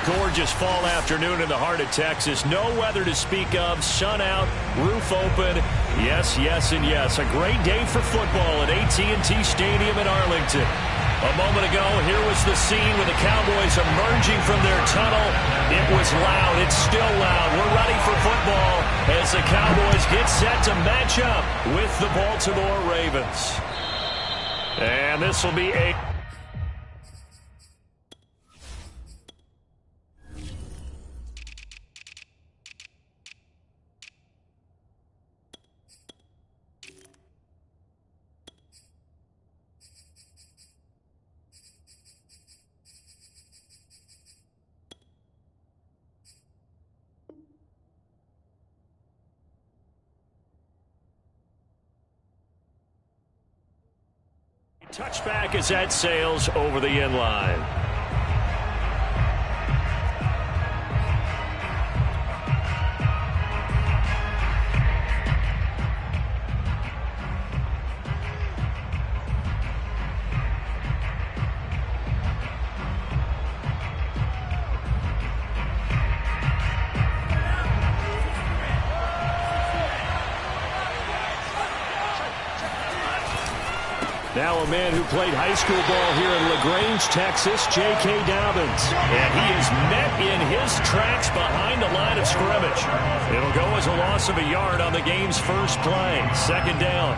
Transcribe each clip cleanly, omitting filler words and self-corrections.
gorgeous fall afternoon in the heart of Texas. No weather to speak of. Sun out, roof open. Yes, yes, and yes. A great day for football at AT&T Stadium in Arlington. A moment ago, here was the scene with the Cowboys emerging from their tunnel. It was loud. It's still loud. We're ready for football as the Cowboys get set to match up with the Baltimore Ravens. And this will be a... Touchback as that sails over the end line. Now a man who played high school ball here in LaGrange, Texas, J.K. Dobbins. And he is met in his tracks behind the line of scrimmage. It'll go as a loss of a yard on the game's first play. Second down.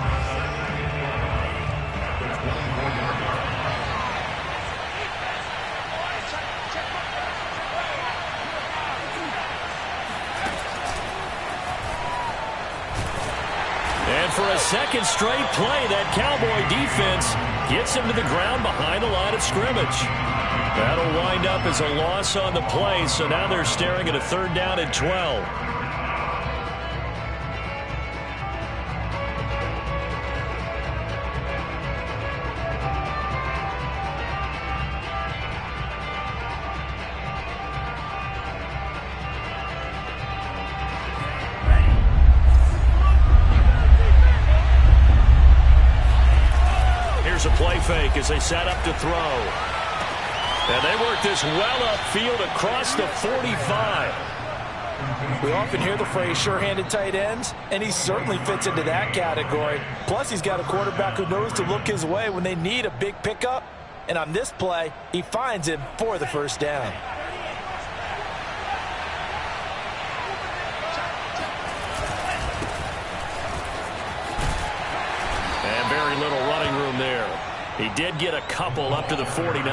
For a second straight play, that Cowboy defense gets him to the ground behind the line of scrimmage. That'll wind up as a loss on the play, so now they're staring at a third down and 12. A play fake as they set up to throw. And they work this well upfield across the 45. We often hear the phrase sure-handed tight ends, and he certainly fits into that category. Plus, he's got a quarterback who knows to look his way when they need a big pickup. And on this play, he finds him for the first down. And very little running room there. He did get a couple up to the 49.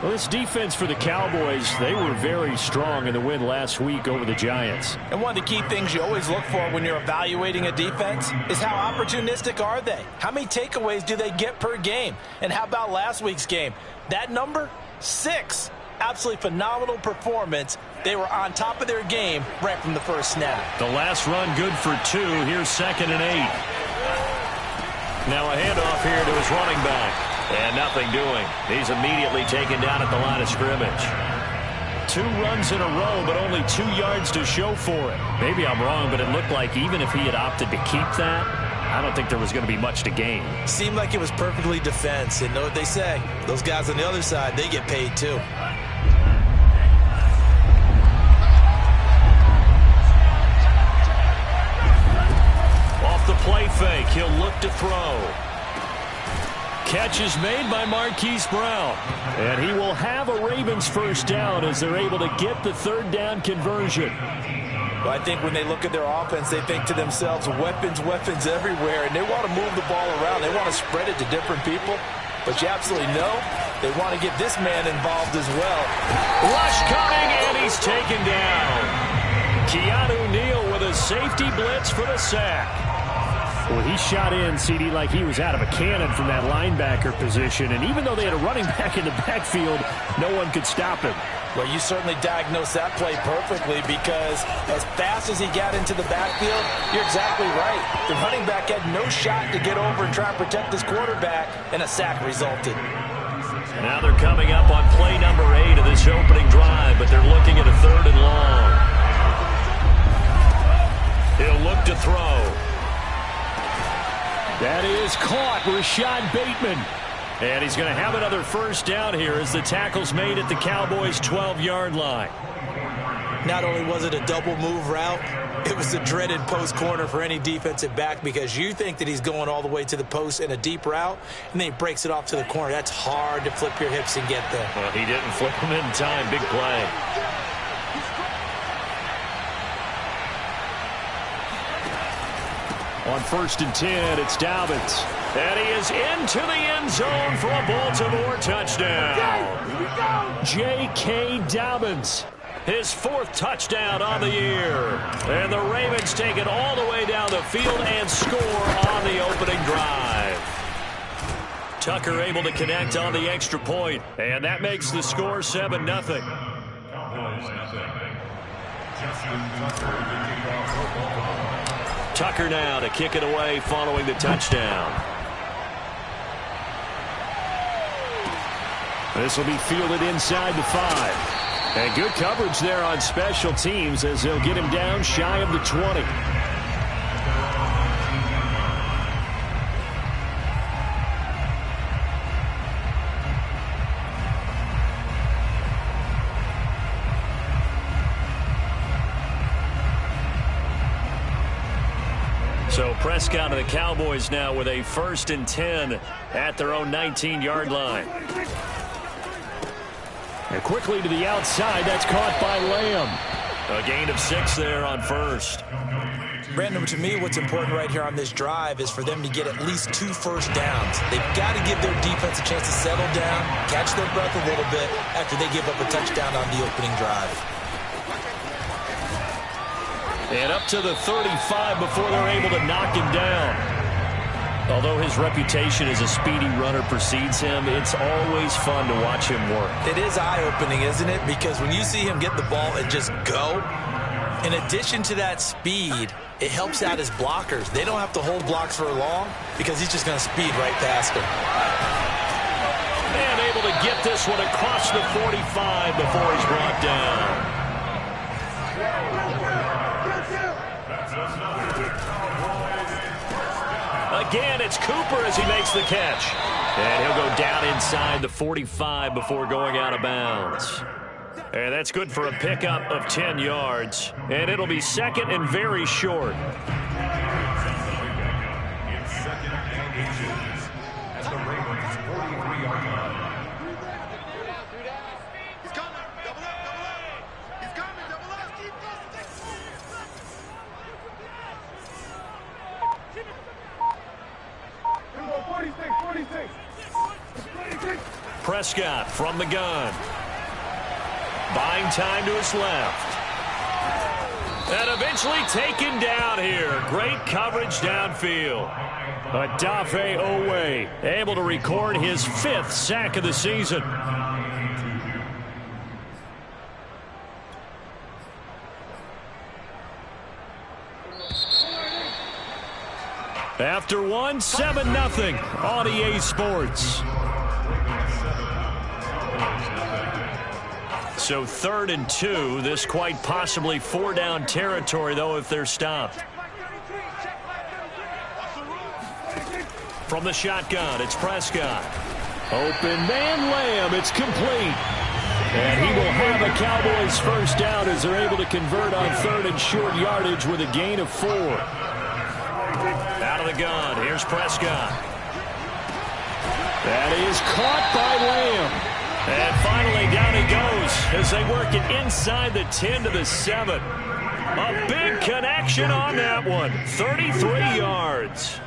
Well, this defense for the Cowboys, they were very strong in the win last week over the Giants. And one of the key things you always look for when you're evaluating a defense is how opportunistic are they? How many takeaways do they get per game? And how about last week's game? That number, 6. Absolutely phenomenal performance. They were on top of their game right from the first snap. The last run good for 2. Here's 2nd and 8. Now a handoff here to his running back. And nothing doing. He's immediately taken down at the line of scrimmage. 2 runs in a row, but only 2 yards to show for it. Maybe I'm wrong, but it looked like even if he had opted to keep that, I don't think there was going to be much to gain. Seemed like it was perfectly defense. And know what they say? Those guys on the other side, they get paid too. The play fake, he'll look to throw. Catch is made by Marquise Brown. And he will have a Ravens first down as they're able to get the third down conversion. Well, I think when they look at their offense, they think to themselves, weapons, weapons everywhere. And they want to move the ball around. They want to spread it to different people. But you absolutely know they want to get this man involved as well. Rush coming, and he's taken down. Keanu Neal with a safety blitz for the sack. Well, he shot in, CD, like he was out of a cannon from that linebacker position. And even though they had a running back in the backfield, no one could stop him. Well, you certainly diagnosed that play perfectly because as fast as he got into the backfield, you're exactly right. The running back had no shot to get over and try and protect his quarterback, and a sack resulted. Now they're coming up on play number 8 of this opening drive, but they're looking at a 3rd and long. He'll look to throw. That is caught. Rashad Bateman. And he's going to have another first down here as the tackle's made at the Cowboys' 12-yard line. Not only was it a double move route, it was a dreaded post corner for any defensive back because you think that he's going all the way to the post in a deep route, and then he breaks it off to the corner. That's hard to flip your hips and get there. Well, he didn't flip him in time. Big play. On 1st and 10, it's Dobbins. And he is into the end zone for a Baltimore touchdown. J.K. Dobbins, his 4th touchdown on the year. And the Ravens take it all the way down the field and score on the opening drive. Tucker able to connect on the extra point, and that makes the score 7-0. Tucker now to kick it away following the touchdown. This will be fielded inside the 5. And good coverage there on special teams as they'll get him down shy of the 20. So Prescott and the Cowboys now with a 1st and 10 at their own 19-yard line. And quickly to the outside, that's caught by Lamb. A gain of 6 there on 1st. Brandon, to me, what's important right here on this drive is for them to get at least 2 first downs. They've got to give their defense a chance to settle down, catch their breath a little bit after they give up a touchdown on the opening drive. And up to the 35 before they're able to knock him down. Although his reputation as a speedy runner precedes him, it's always fun to watch him work. It is eye-opening, isn't it? Because when you see him get the ball and just go, in addition to that speed, it helps out his blockers. They don't have to hold blocks for long because he's just going to speed right past them. And able to get this one across the 45 before he's brought down. Again, it's Cooper as he makes the catch. And he'll go down inside the 45 before going out of bounds. And that's good for a pickup of 10 yards. And it'll be 2nd and very short. Prescott from the gun. Buying time to his left. And eventually taken down here. Great coverage downfield. Odafe Owe able to record his 5th sack of the season. After one, 7-0 on EA Sports. So 3rd and 2. This quite possibly 4-down territory, though, if they're stopped. From the shotgun, it's Prescott. Open man, Lamb. It's complete. And he will have a Cowboys first down as they're able to convert on 3rd and short yardage with a gain of 4. Out of the gun, here's Prescott. That is caught by Lamb. And finally down he goes as they work it inside the 10 to the 7. A big connection on that one. 33 yards.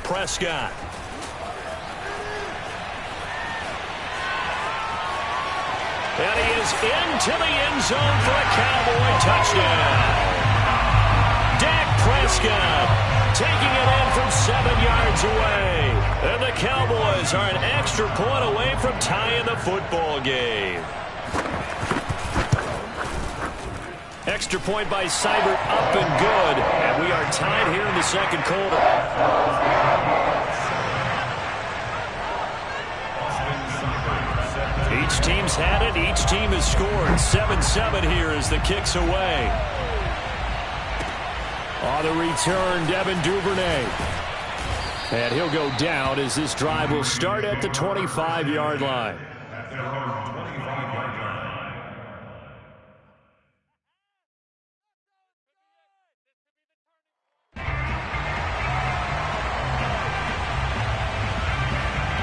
Prescott. And he is into the end zone for a Cowboy touchdown. Dak Prescott taking it in from 7 yards away. And the Cowboys are an extra point away from tying the football game. Extra point by Seibert up and good. And we are tied here in the 2nd quarter. Each team's had it. Each team has scored. 7-7 here as the kick's away. On the return, Devin Duvernay. And he'll go down as this drive will start at the 25-yard line.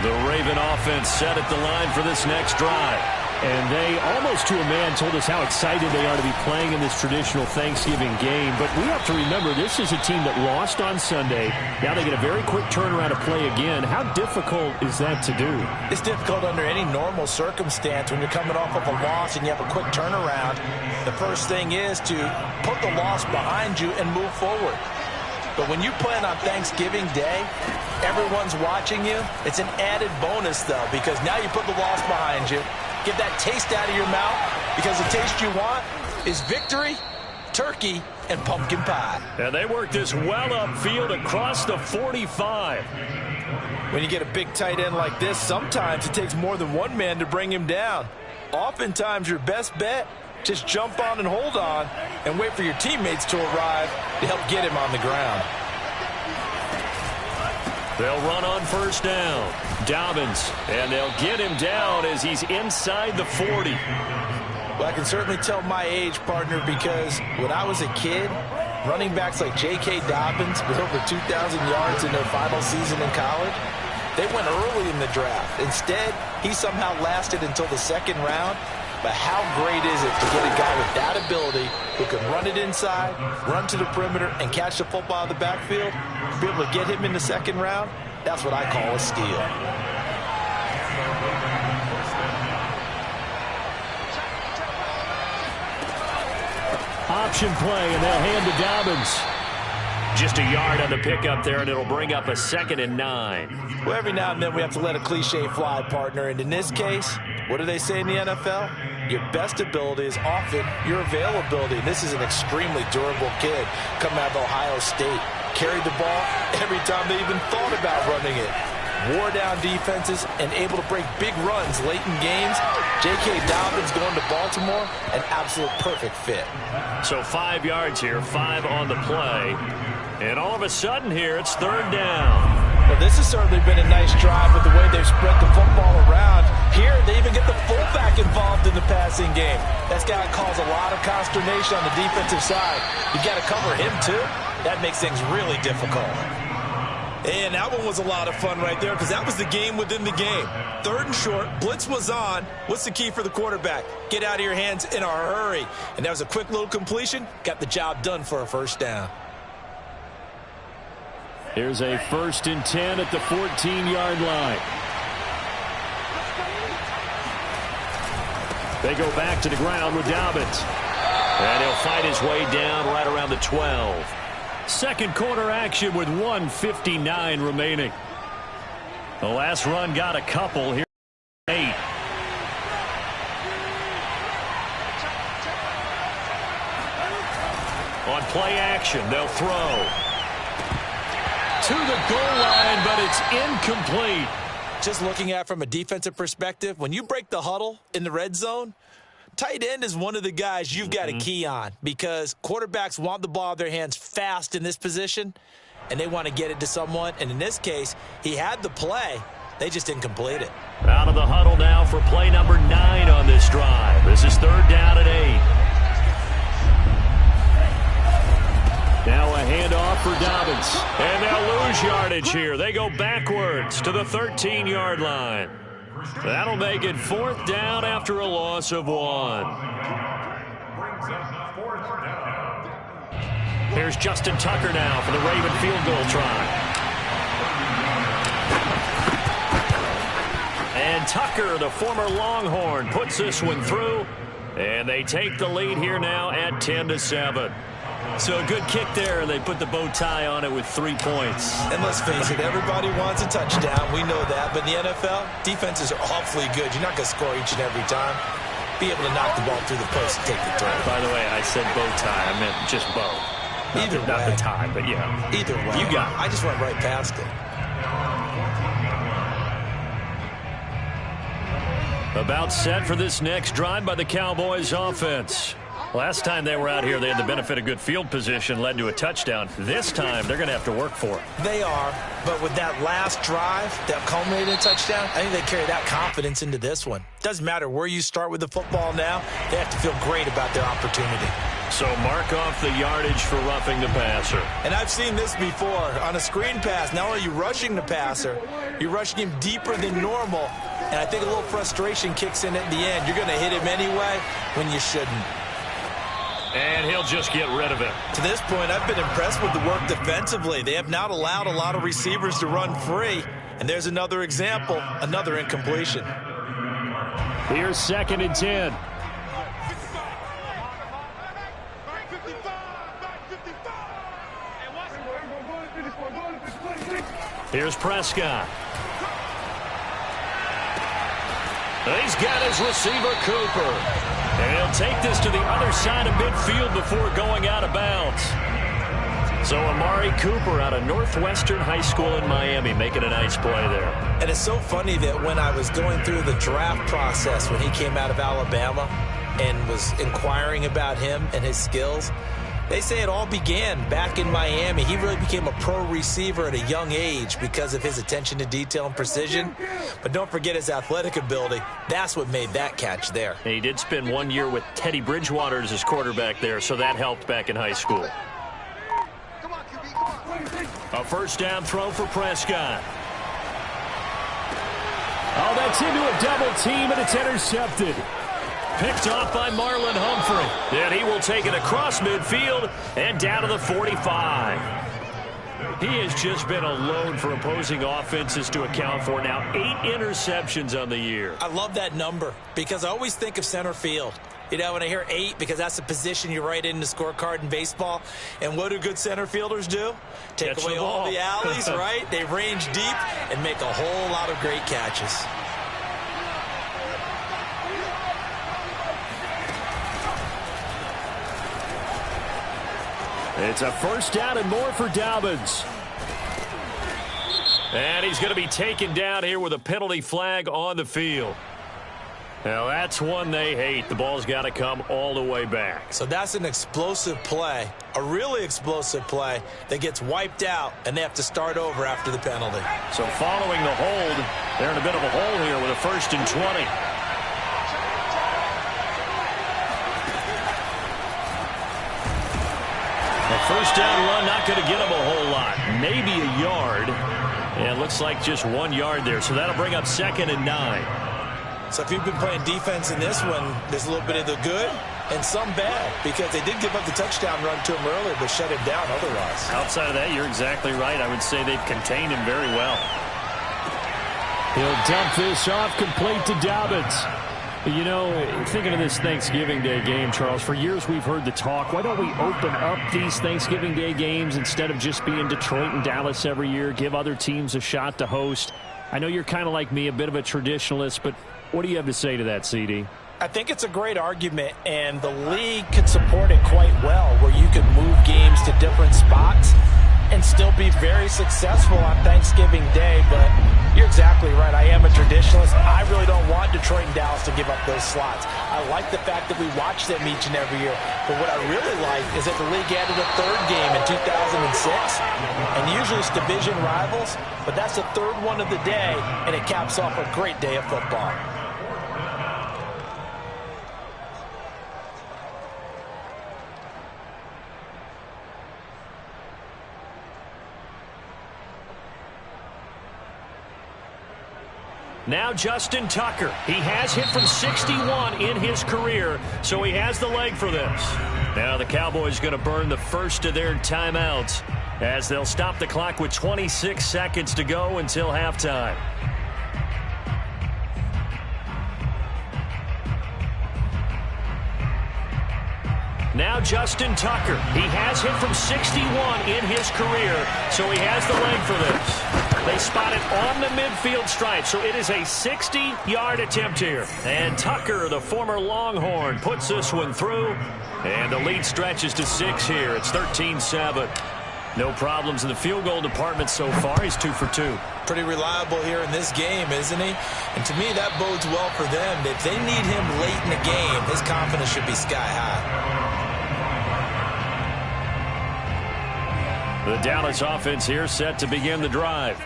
The Raven offense set at the line for this next drive. And they, almost to a man, told us how excited they are to be playing in this traditional Thanksgiving game. But we have to remember, this is a team that lost on Sunday. Now they get a very quick turnaround to play again. How difficult is that to do? It's difficult under any normal circumstance when you're coming off of a loss and you have a quick turnaround. The first thing is to put the loss behind you and move forward. But when you plan on Thanksgiving Day, everyone's watching you. It's an added bonus, though, because now you put the loss behind you. Get that taste out of your mouth, because the taste you want is victory, turkey, and pumpkin pie. And they work this well upfield across the 45. When you get a big tight end like this, sometimes it takes more than one man to bring him down. Oftentimes, your best bet, just jump on and hold on and wait for your teammates to arrive to help get him on the ground. They'll run on first down. Dobbins, and they'll get him down as he's inside the 40. Well, I can certainly tell my age, partner, because when I was a kid, running backs like J.K. Dobbins with over 2,000 yards in their final season in college, they went early in the draft. Instead, he somehow lasted until the second round. But how great is it to get a guy with that ability who can run it inside, run to the perimeter, and catch the football in the backfield? Be able to get him in the second round, that's what I call a steal. Option play, and they'll hand to Dobbins. Just a yard on the pickup there, and it'll bring up a 2nd and 9. Well, every now and then we have to let a cliche fly, partner. And in this case, what do they say in the NFL? Your best ability is often your availability. And this is an extremely durable kid coming out of Ohio State. Carried the ball every time they even thought about running it. Wore down defenses and able to break big runs late in games. J.K. Dobbins going to Baltimore, an absolute perfect fit. So 5 yards here, 5 on the play. And all of a sudden here, it's 3rd down. Well, this has certainly been a nice drive with the way they've spread the football around. Here, they even get the fullback involved in the passing game. That's got to cause a lot of consternation on the defensive side. You got to cover him, too. That makes things really difficult. And that one was a lot of fun right there, because that was the game within the game. 3rd and short, blitz was on. What's the key for the quarterback? Get out of your hands in a hurry. And that was a quick little completion. Got the job done for a first down. Here's a 1st and 10 at the 14-yard line. They go back to the ground with Dobbins. And he'll fight his way down right around the 12. Second quarter action with 1:59 remaining. The last run got a couple here. 8. On play action, they'll throw to the goal line, but it's incomplete. Just looking at it from a defensive perspective, when you break the huddle in the red zone, tight end is one of the guys you've got to key on, because quarterbacks want the ball in their hands fast in this position, and they want to get it to someone. And in this case, he had the play. They just didn't complete it. Out of the huddle now for play number 9 on this drive. This is 3rd down and 8. Now a handoff for Dobbins. And they'll lose yardage here. They go backwards to the 13-yard line. That'll make it 4th down after a loss of 1. Here's Justin Tucker now for the Raven field goal try. And Tucker, the former Longhorn, puts this one through. And they take the lead here now at 10-7. So a good kick there, and they put the bow tie on it with 3 points. And let's face it, everybody wants a touchdown. We know that. But in the NFL, defenses are awfully good. You're not going to score each and every time. Be able to knock the ball through the post and take the turn. By the way, I said bow tie. I meant just bow. Either way. Not the tie, but yeah. Either way. You got it. I just went right past it. About set for this next drive by the Cowboys offense. Last time they were out here, they had the benefit of good field position, led to a touchdown. This time, they're going to have to work for it. They are, but with that last drive that culminated in a touchdown, I think they carry that confidence into this one. Doesn't matter where you start with the football now, they have to feel great about their opportunity. So mark off the yardage for roughing the passer. And I've seen this before. On a screen pass, not only are you rushing the passer, you're rushing him deeper than normal. And I think a little frustration kicks in at the end. You're going to hit him anyway when you shouldn't. And he'll just get rid of it. To this point, I've been impressed with the work defensively. They have not allowed a lot of receivers to run free. And there's another example, another incompletion. Here's 2nd and 10. Here's Prescott. He's got his receiver, Cooper. And he'll take this to the other side of midfield before going out of bounds. So Amari Cooper out of Northwestern High School in Miami making a nice play there. And it's so funny that when I was going through the draft process when he came out of Alabama and was inquiring about him and his skills, they say it all began back in Miami. He really became a pro receiver at a young age because of his attention to detail and precision. But don't forget his athletic ability. That's what made that catch there. And he did spend 1 year with Teddy Bridgewater as his quarterback there, so that helped back in high school. A first down throw for Prescott. Oh, that's into a double team, and it's intercepted. Picked off by Marlon Humphrey. And he will take it across midfield and down to the 45. He has just been a load for opposing offenses to account for now. 8 interceptions on the year. I love that number because I always think of center field. You know, when I hear 8, because that's the position you write in the scorecard in baseball. And what do good center fielders do? Take away all the alleys, right? They range deep and make a whole lot of great catches. It's a first down and more for Dobbins. And he's going to be taken down here with a penalty flag on the field. Now, that's one they hate. The ball's got to come all the way back. So that's an explosive play, a really explosive play that gets wiped out, and they have to start over after the penalty. So following the hold, they're in a bit of a hole here with a 1st and 20. First down run, not going to get him a whole lot. Maybe a yard. And it looks like just 1 yard there. So that'll bring up 2nd and 9. So if you've been playing defense in this one, there's a little bit of the good and some bad. Because they did give up the touchdown run to him earlier, but shut him down otherwise. Outside of that, you're exactly right. I would say they've contained him very well. He'll dump this off complete to Dobbins. You know, thinking of this Thanksgiving Day game, Charles, for years we've heard the talk, why don't we open up these Thanksgiving Day games instead of just being Detroit and Dallas every year, give other teams a shot to host? I know you're kind of like me, a bit of a traditionalist, but what do you have to say to that, CD? I think it's a great argument, and the league could support it quite well, where you could move games to different spots and still be very successful on Thanksgiving Day. But you're exactly right. I am a traditionalist. I really don't want Detroit and Dallas to give up those slots. I like the fact that we watch them each and every year. But what I really like is that the league added a 3rd game in 2006. And usually it's division rivals, but that's the 3rd one of the day, and it caps off a great day of football. Now Justin Tucker. He has hit from 61 in his career, so he has the leg for this. Now the Cowboys going to burn the first of their timeouts as they'll stop the clock with 26 seconds to go until halftime. Now Justin Tucker. He has hit from 61 in his career, so he has the leg for this. They spot it on the midfield stripe, so it is a 60-yard attempt here. And Tucker, the former Longhorn, puts this one through, and the lead stretches to 6 here. It's 13-7. No problems in the field goal department so far. He's 2 for 2. Pretty reliable here in this game, isn't he? And to me, that bodes well for them. If they need him late in the game, his confidence should be sky high. The Dallas offense here set to begin the drive.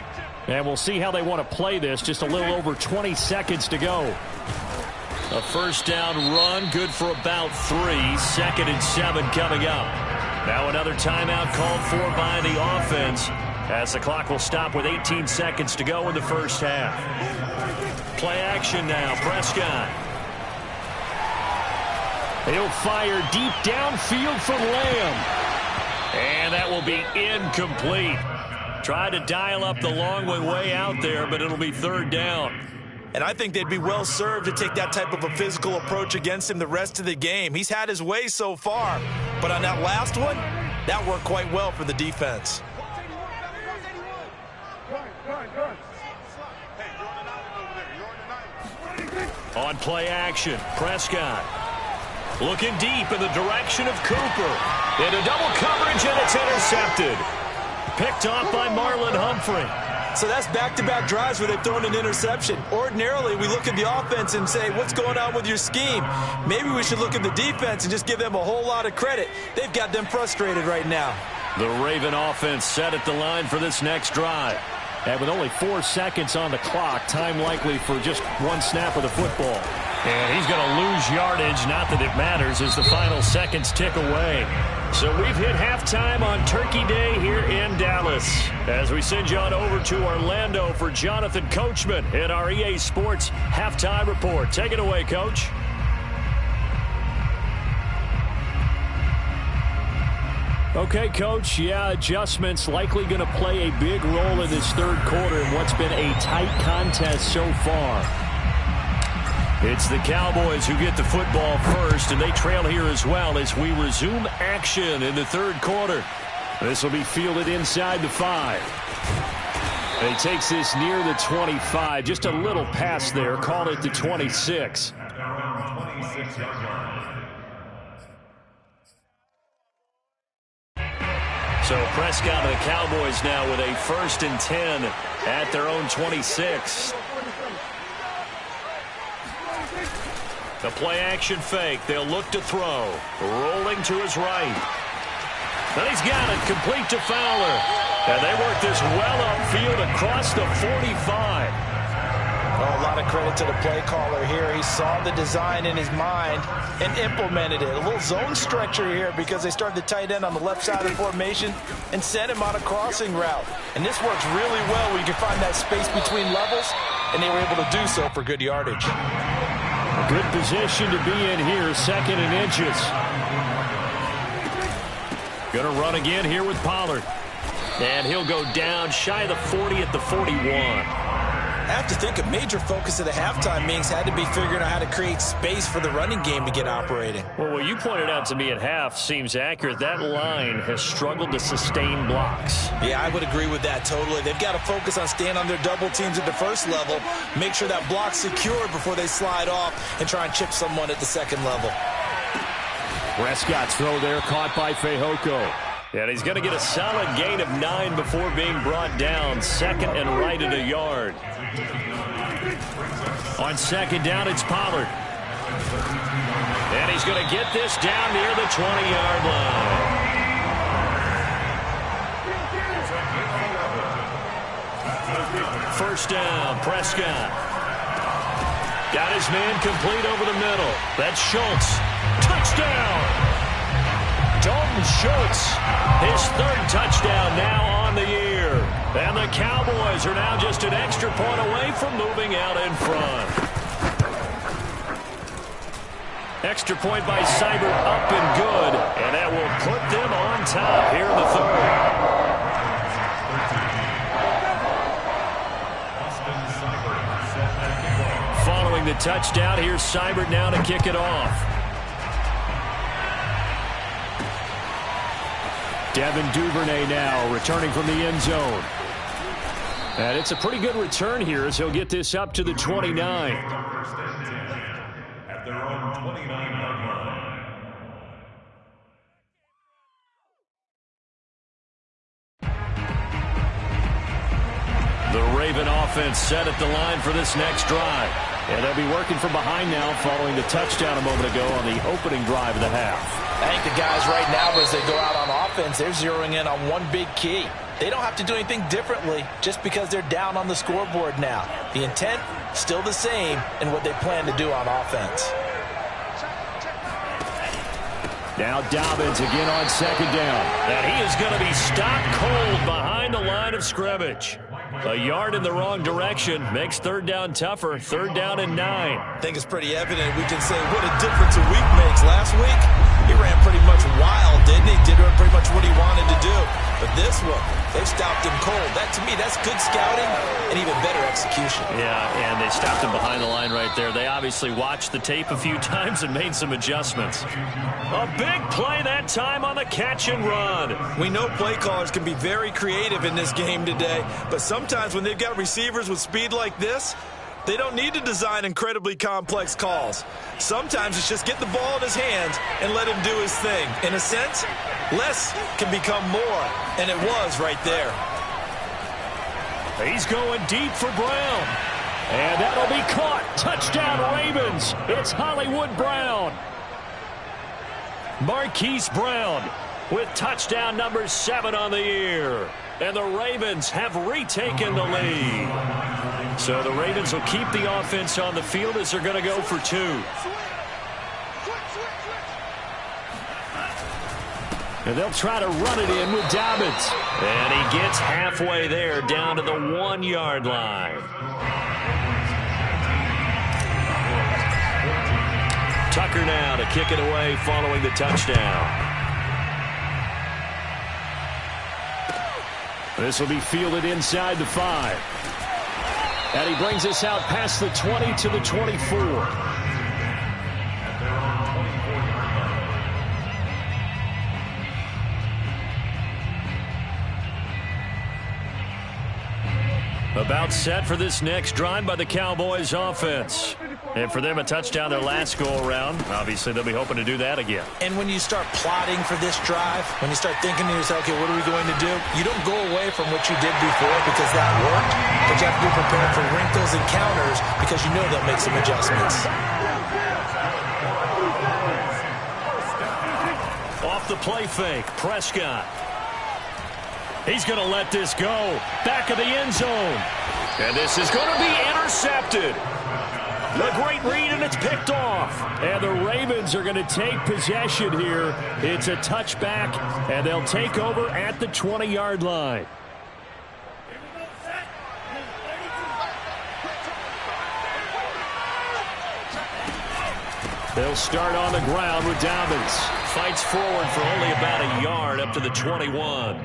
And we'll see how they want to play this. Just a little over 20 seconds to go. A first down run, good for about 3. 2nd and 7 coming up. Now another timeout called for by the offense as the clock will stop with 18 seconds to go in the first half. Play action now. Prescott. He'll fire deep downfield for Lamb. And that will be incomplete. Try to dial up the long one way out there, but it'll be 3rd down. And I think they'd be well served to take that type of a physical approach against him the rest of the game. He's had his way so far. But on that last one, that worked quite well for the defense. On play action, Prescott. Looking deep in the direction of Cooper. Into double coverage, and it's intercepted. Picked off by Marlon Humphrey. So that's back-to-back drives where they've thrown an interception. Ordinarily, we look at the offense and say, what's going on with your scheme? Maybe we should look at the defense and just give them a whole lot of credit. They've got them frustrated right now. The Raven offense set at the line for this next drive. And with only 4 seconds on the clock, time likely for just 1 snap of the football. And he's going to lose yardage, not that it matters, as the final seconds tick away. So we've hit halftime on Turkey Day here in Dallas. As we send you on over to Orlando for Jonathan Coachman in our EA Sports Halftime Report. Take it away, Coach. Okay, Coach. Yeah, adjustments likely going to play a big role in this 3rd quarter in what's been a tight contest so far. It's the Cowboys who get the football first, and they trail here as well as we resume action in the 3rd quarter. This will be fielded inside the 5. And he takes this near the 25. Just a little pass there. Call it the 26. So Prescott and the Cowboys now with a 1st and 10 at their own 26. The play-action fake. They'll look to throw. Rolling to his right. And he's got it. Complete to Fowler. And they work this well upfield across the 45. Oh, a lot of credit to the play caller here. He saw the design in his mind and implemented it. A little zone stretcher here because they started the tight end on the left side of the formation and sent him on a crossing route. And this works really well where you can find that space between levels, and they were able to do so for good yardage. A good position to be in here, 2nd and inches. Going to run again here with Pollard. And he'll go down shy of the 40 at the 41. I have to think a major focus of the halftime meetings had to be figuring out how to create space for the running game to get operating. Well, what you pointed out to me at half seems accurate. That line has struggled to sustain blocks. Yeah, I would agree with that totally. They've got to focus on staying on their double teams at the 1st level, make sure that block's secured before they slide off and try and chip someone at the 2nd level. Prescott's throw there caught by Fehoko. And he's going to get a solid gain of 9 before being brought down. 2nd and right at a yard. On 2nd down, it's Pollard. And he's going to get this down near the 20-yard line. First down, Prescott. Got his man complete over the middle. That's Schultz. Touchdown! Dalton Schultz, his 3rd touchdown now on the year. And the Cowboys are now just an extra point away from moving out in front. Extra point by Seibert up and good. And that will put them on top here in the 3rd. Following the touchdown, here's Seibert now to kick it off. Devin Duvernay now returning from the end zone. And it's a pretty good return here as he'll get this up to the 29. Raven offense set at the line for this next drive. And they'll be working from behind now following the touchdown a moment ago on the opening drive of the half. I think the guys right now, as they go out on offense, they're zeroing in on one big key. They don't have to do anything differently just because they're down on the scoreboard now. The intent, still the same in what they plan to do on offense. Now Dobbins again on second down. And he is going to be stopped cold behind the line of scrimmage. A yard in the wrong direction makes third down tougher. Third down and 9. I think it's pretty evident. We can say what a difference a week makes. Last week, he ran pretty much wild, didn't he? Did pretty much what he wanted to do. But this one, they've stopped him cold. That, to me, that's good scouting and even better execution. Yeah, and they stopped him behind the line right there. They obviously watched the tape a few times and made some adjustments. A big play that time on the catch and run. We know play callers can be very creative in this game today, but sometimes when they've got receivers with speed like this, they don't need to design incredibly complex calls. Sometimes it's just get the ball in his hands and let him do his thing. In a sense, less can become more, and it was right there. He's going deep for Brown. And that'll be caught. Touchdown, Ravens. It's Hollywood Brown. Marquise Brown with touchdown number 7 on the year. And the Ravens have retaken the lead. So the Ravens will keep the offense on the field as they're going to go for 2. And they'll try to run it in with Dobbins. And he gets halfway there down to the 1-yard line. Tucker now to kick it away following the touchdown. This will be fielded inside the 5. And he brings us out past the 20 to the 24. About set for this next drive by the Cowboys offense. And for them, a touchdown their last go-around. Obviously, they'll be hoping to do that again. And when you start plotting for this drive, when you start thinking to yourself, okay, what are we going to do? You don't go away from what you did before because that worked. But you have to be prepared for wrinkles and counters because you know they'll make some adjustments. Off the play fake, Prescott. He's going to let this go. Back of the end zone. And this is going to be intercepted. The great read, and it's picked off. And the Ravens are going to take possession here. It's a touchback, and they'll take over at the 20-yard line. They'll start on the ground with Dobbins. Fights forward for only about a yard up to the 21.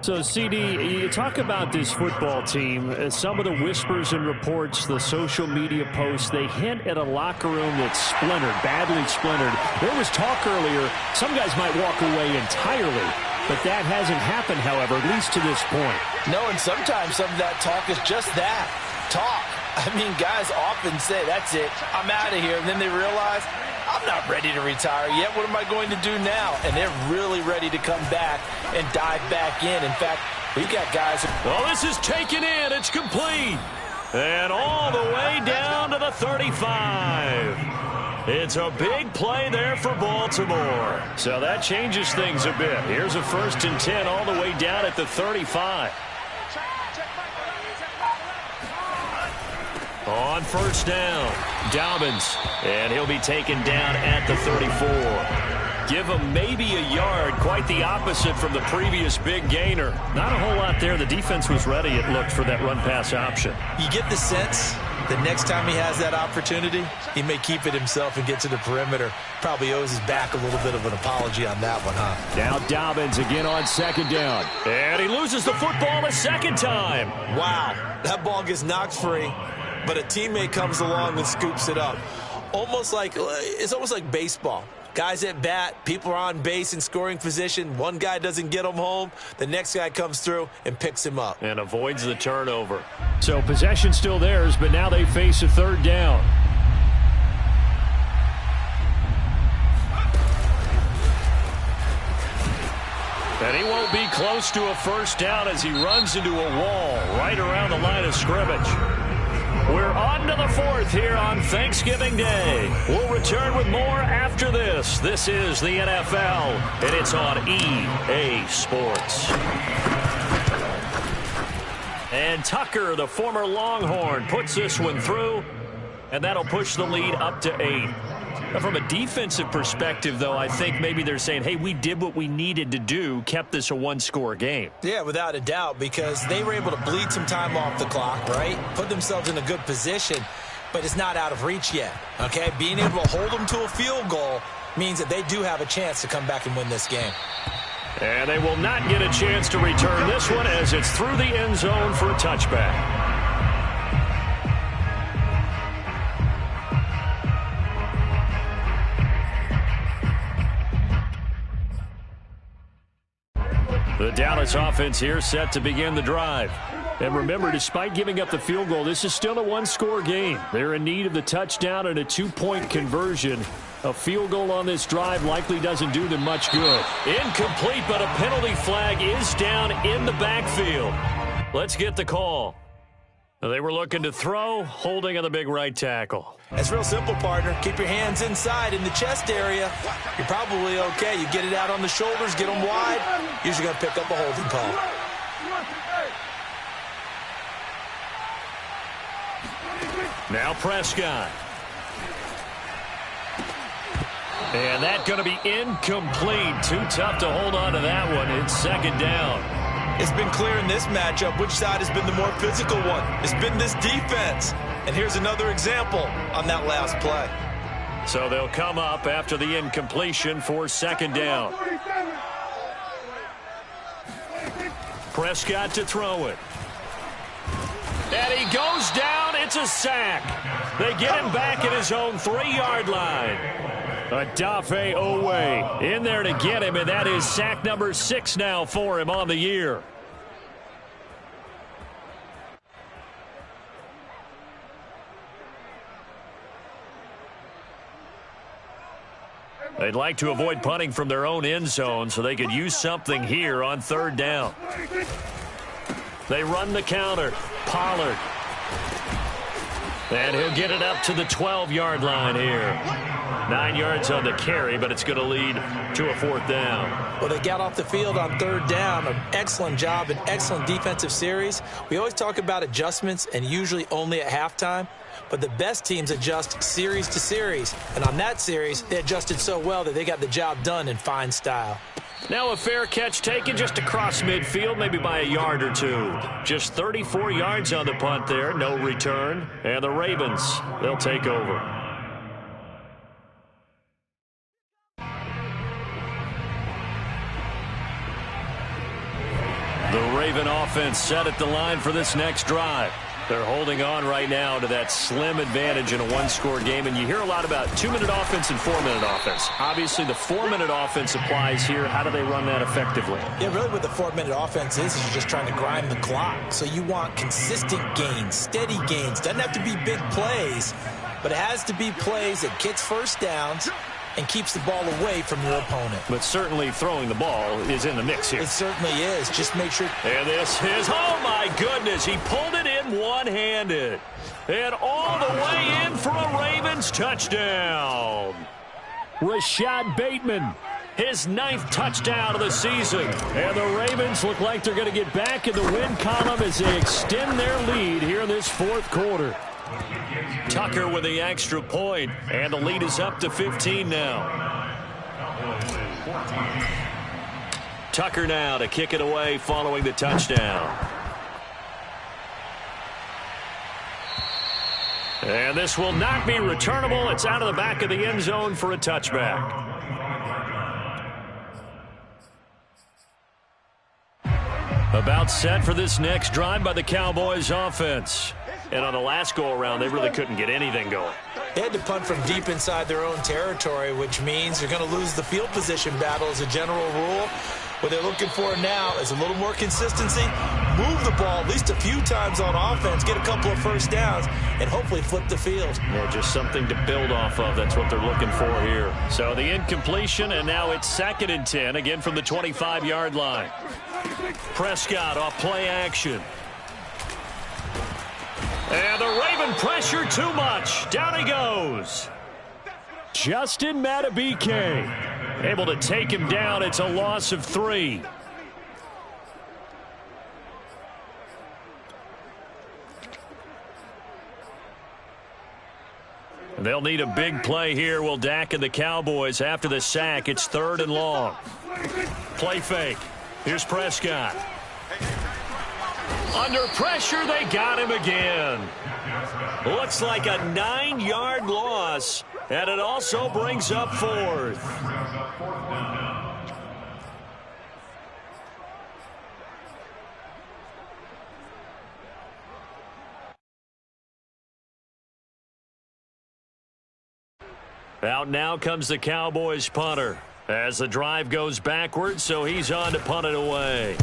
So, CD, you talk about this football team. Some of the whispers and reports, the social media posts, they hint at a locker room that's splintered, badly splintered. There was talk earlier, some guys might walk away entirely, but that hasn't happened, however, at least to this point. No, and sometimes some of that talk is just that, talk. I mean, guys often say, that's it, I'm out of here, and then they realize, I'm not ready to retire yet. What am I going to do now? And they're really ready to come back and dive back in. In fact, we've got guys. Well, this is taken in. It's complete. And all the way down to the 35. It's a big play there for Baltimore. So that changes things a bit. Here's a 1st and 10 all the way down at the 35. On first down, Dobbins, and he'll be taken down at the 34. Give him maybe a yard, quite the opposite from the previous big gainer. Not a whole lot there. The defense was ready, it looked, for that run-pass option. You get the sense that next time he has that opportunity, he may keep it himself and get to the perimeter. Probably owes his back a little bit of an apology on that one, huh? Now Dobbins again on second down. And he loses the football a second time. Wow, that ball gets knocked free. But a teammate comes along and scoops it up. It's almost like baseball. Guys at bat, people are on base in scoring position. One guy doesn't get him home. The next guy comes through and picks him up. And avoids the turnover. So possession still theirs, but now they face a third down. And he won't be close to a first down as he runs into a wall right around the line of scrimmage. We're on to the fourth here on Thanksgiving Day. We'll return with more after this. This is the NFL, and it's on EA Sports. And Tucker, the former Longhorn, puts this one through, and that'll push the lead up to 8. From a defensive perspective, though, I think maybe they're saying, hey, we did what we needed to do, kept this a one-score game. Yeah, without a doubt, because they were able to bleed some time off the clock, right? Put themselves in a good position, but it's not out of reach yet, okay? Being able to hold them to a field goal means that they do have a chance to come back and win this game. And they will not get a chance to return this one as it's through the end zone for a touchback. The Dallas offense here set to begin the drive. And remember, despite giving up the field goal, this is still a one-score game. They're in need of the touchdown and a two-point conversion. A field goal on this drive likely doesn't do them much good. Incomplete, but a penalty flag is down in the backfield. Let's get the call. They were looking to throw, holding on the big right tackle. It's real simple, partner. Keep your hands inside in the chest area. You're probably okay. You get it out on the shoulders, get them wide. Usually going to pick up a holding call. Now Prescott. And that's going to be incomplete. Too tough to hold on to that one. It's second down. It's been clear in this matchup which side has been the more physical one. It's been this defense. And here's another example on that last play. So they'll come up after the incompletion for second down. Prescott to throw it. And he goes down. It's a sack. They get him back at his own 3-yard line. Odafe Owe in there to get him, and that is sack number 6 now for him on the year. They'd like to avoid punting from their own end zone so they could use something here on third down. They run the counter. Pollard. And he'll get it up to the 12-yard line here. 9 yards on the carry, but it's going to lead to a fourth down. Well, they got off the field on third down. An excellent job, an excellent defensive series. We always talk about adjustments, and usually only at halftime. But the best teams adjust series to series. And on that series, they adjusted so well that they got the job done in fine style. Now a fair catch taken just across midfield, maybe by a yard or two. Just 34 yards on the punt there, no return. And the Ravens, they'll take over. The Raven offense set at the line for this next drive. They're holding on right now to that slim advantage in a one-score game. And you hear a lot about 2-minute offense and 4-minute offense. Obviously, the 4-minute offense applies here. How do they run that effectively? Yeah, really what the 4-minute offense is you're just trying to grind the clock. So you want consistent gains, steady gains. Doesn't have to be big plays, but it has to be plays that gets first downs and keeps the ball away from your opponent. But certainly throwing the ball is in the mix here. It certainly is. Just make sure. And this is, oh my goodness, he pulled it in one-handed. And all the way in for a Ravens touchdown. Rashad Bateman, his 9th touchdown of the season. And the Ravens look like they're going to get back in the win column as they extend their lead here in this fourth quarter. Tucker with the extra point, and the lead is up to 15 now. Tucker now to kick it away following the touchdown. And this will not be returnable. It's out of the back of the end zone for a touchback. About set for this next drive by the Cowboys offense. And on the last go-around, they really couldn't get anything going. They had to punt from deep inside their own territory, which means they're going to lose the field position battle as a general rule. What they're looking for now is a little more consistency, move the ball at least a few times on offense, get a couple of first downs, and hopefully flip the field. Yeah, just something to build off of. That's what they're looking for here. So the incompletion, and now it's 2nd and 10, again from the 25-yard line. Prescott off play action. And the Raven pressure too much. Down he goes. Justin Madubuike able to take him down. It's a loss of 3. They'll need a big play here. Will Dak and the Cowboys after the sack. It's 3rd and long. Play fake. Here's Prescott. Under pressure, they got him again. Looks like a 9-yard loss, and it also brings up 4th. Out now comes the Cowboys punter as the drive goes backwards, so he's on to punt it away.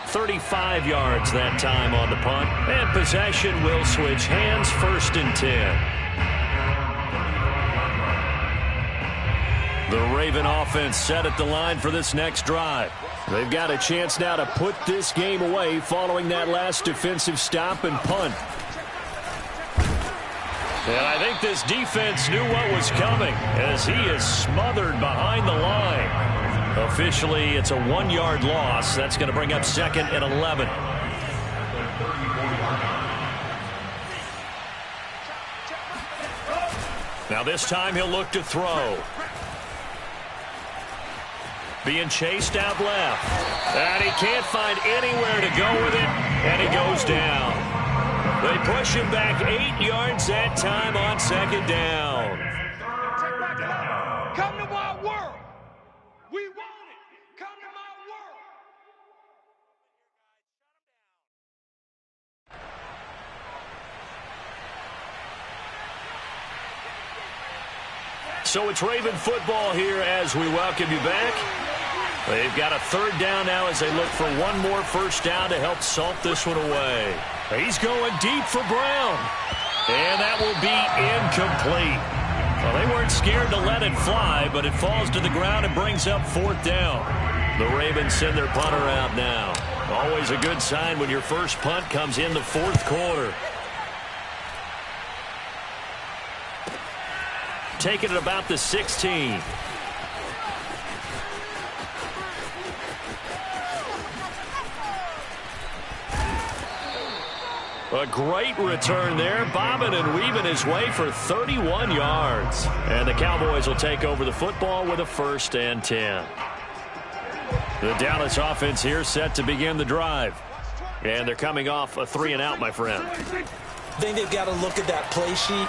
.35 yards that time on the punt, and possession will switch hands. 1st and 10. The Raven offense set at the line for this next drive. They've got a chance now to put this game away following that last defensive stop and punt. And I think this defense knew what was coming as he is smothered behind the line. Officially, it's a 1-yard loss. That's going to bring up 2nd and 11. Now this time he'll look to throw. Being chased out left. And he can't find anywhere to go with it, and he goes down. They push him back 8 yards that time on 2nd down. Come to my world. We want it. Come to my world. So it's Raven football here as we welcome you back. They've got a 3rd down now as they look for one more first down to help salt this one away. He's going deep for Brown. And that will be incomplete. Well, they weren't scared to let it fly, but it falls to the ground and brings up 4th down. The Ravens send their punter out now. Always a good sign when your first punt comes in the 4th quarter. Taking it about the 16. A great return there, bobbing and weaving his way for 31 yards. And the Cowboys will take over the football with a 1st and 10. The Dallas offense here set to begin the drive. And they're coming off a 3-and-out, my friend. I think they've got to look at that play sheet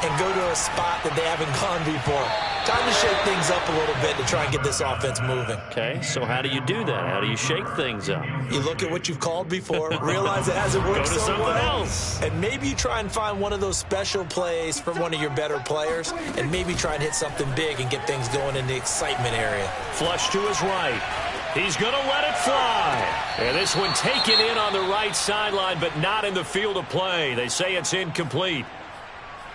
and go to a spot that they haven't gone before. Time to shake things up a little bit to try and get this offense moving. Okay, so how do you do that? How do you shake things up? You look at what you've called before, realize it hasn't worked so well. Go to something else. And maybe you try and find one of those special plays from one of your better players, and maybe try and hit something big and get things going in the excitement area. Flush to his right. He's going to let it fly. And this one taken in on the right sideline, but not in the field of play. They say it's incomplete.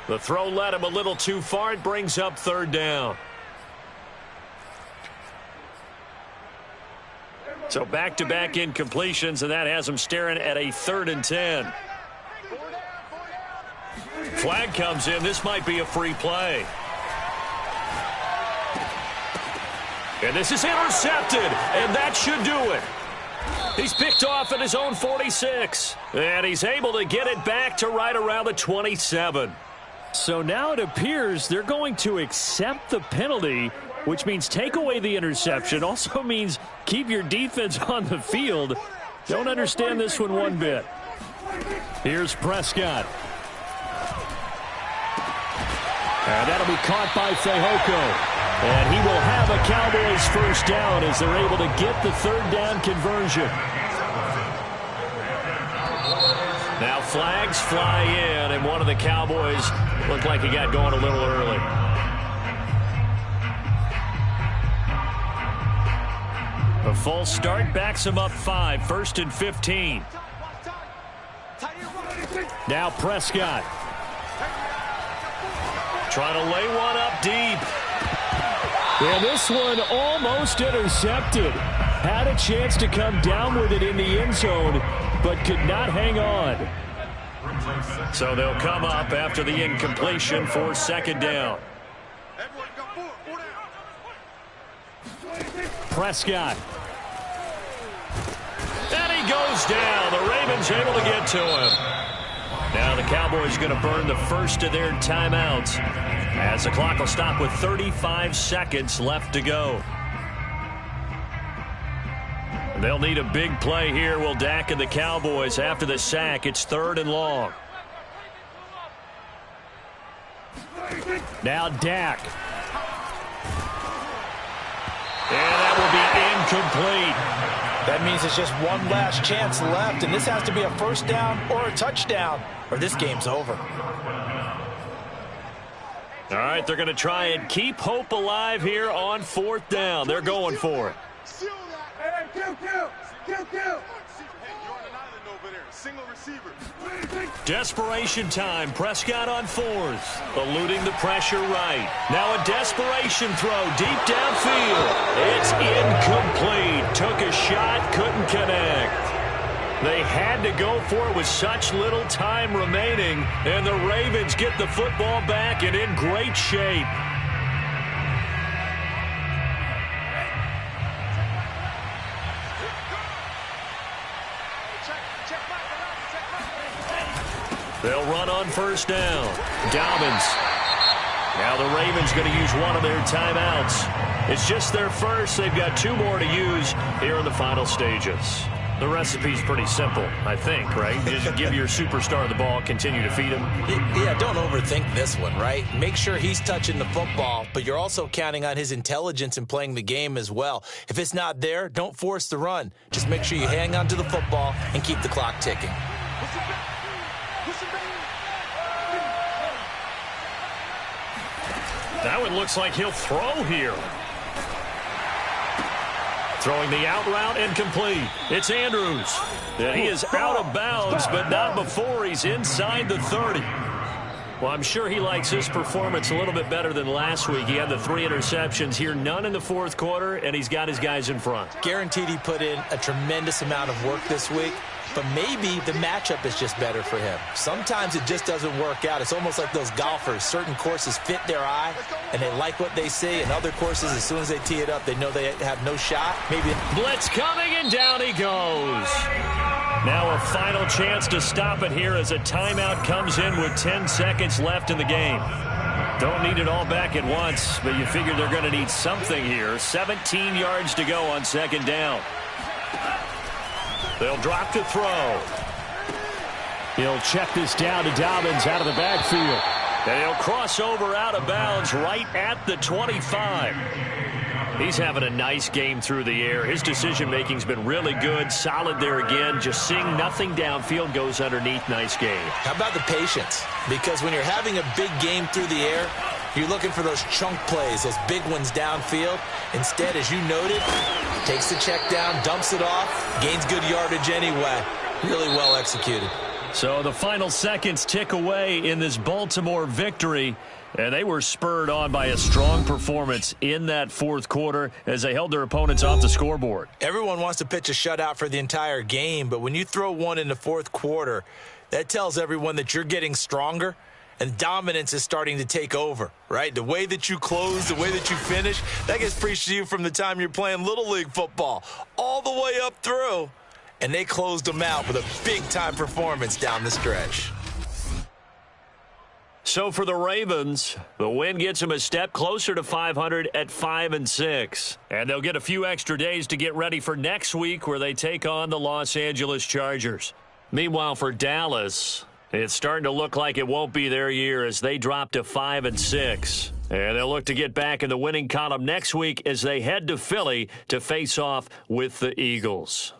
The throw led him a little too far. It brings up 3rd down. So back-to-back incompletions, and that has him staring at a 3rd and 10. Flag comes in. This might be a free play. And this is intercepted, and that should do it. He's picked off at his own 46, and he's able to get it back to right around the 27. So now it appears they're going to accept the penalty, which means take away the interception. Also means keep your defense on the field. Don't understand this one bit. Here's Prescott. And that'll be caught by Fehoko. And he will have a Cowboys first down as they're able to get the 3rd down conversion. flags fly in, and one of the Cowboys looked like he got going a little early. A false start backs him up 5, 1st and 15. Now Prescott. Trying to lay one up deep. And this one almost intercepted. Had a chance to come down with it in the end zone, but could not hang on. So they'll come up after the incompletion for 2nd down. Prescott. And he goes down. The Ravens able to get to him. Now the Cowboys going to burn the first of their timeouts as the clock will stop with 35 seconds left to go. They'll need a big play here, will Dak and the Cowboys. After the sack, it's 3rd and long. Now Dak. And that will be incomplete. That means it's just one last chance left, and this has to be a 1st down or a touchdown, or this game's over. All right, they're going to try and keep hope alive here on 4th down. They're going for it. Desperation time. Prescott on 4th. Eluding the pressure right. Now a desperation throw deep downfield. It's incomplete. Took a shot, couldn't connect. They had to go for it with such little time remaining, and the Ravens get the football back and in great shape. They'll run on 1st down. Dobbins. Now the Ravens going to use one of their timeouts. It's just their first. They've got 2 more to use here in the final stages. The recipe's pretty simple, I think, right? Just give your superstar the ball, continue to feed him. Yeah, don't overthink this one, right? Make sure he's touching the football, but you're also counting on his intelligence in playing the game as well. If it's not there, don't force the run. Just make sure you hang on to the football and keep the clock ticking. That one looks like he'll throw here. Throwing the out route, incomplete. It's Andrews. And he is out of bounds, but not before he's inside the 30. Well, I'm sure he likes his performance a little bit better than last week. He had the 3 interceptions here, none in the 4th quarter, and he's got his guys in front. Guaranteed he put in a tremendous amount of work this week, but maybe the matchup is just better for him. Sometimes it just doesn't work out. It's almost like those golfers. Certain courses fit their eye, and they like what they see, and other courses, as soon as they tee it up, they know they have no shot. Maybe blitz coming, and down he goes. Now a final chance to stop it here as a timeout comes in with 10 seconds left in the game. Don't need it all back at once, but you figure they're going to need something here. 17 yards to go on 2nd down. They'll drop to throw. He'll check this down to Dobbins out of the backfield. And he'll cross over out of bounds right at the 25. He's having a nice game through the air. His decision-making's been really good. Solid there again. Just seeing nothing downfield, goes underneath. Nice game. How about the patience? Because when you're having a big game through the air, you're looking for those chunk plays, those big ones downfield. Instead, as you noted, takes the check down, dumps it off, gains good yardage anyway. Really well executed. So the final seconds tick away in this Baltimore victory. And they were spurred on by a strong performance in that 4th quarter as they held their opponents off the scoreboard. Everyone wants to pitch a shutout for the entire game, but when you throw one in the 4th quarter, that tells everyone that you're getting stronger and dominance is starting to take over, right? The way that you close, the way that you finish, that gets preached to you from the time you're playing Little League football all the way up through. And they closed them out with a big-time performance down the stretch. So for the Ravens, the win gets them a step closer to 500 at 5-6. And they'll get a few extra days to get ready for next week where they take on the Los Angeles Chargers. Meanwhile, for Dallas, it's starting to look like it won't be their year as they drop to 5-6. And they'll look to get back in the winning column next week as they head to Philly to face off with the Eagles.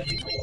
you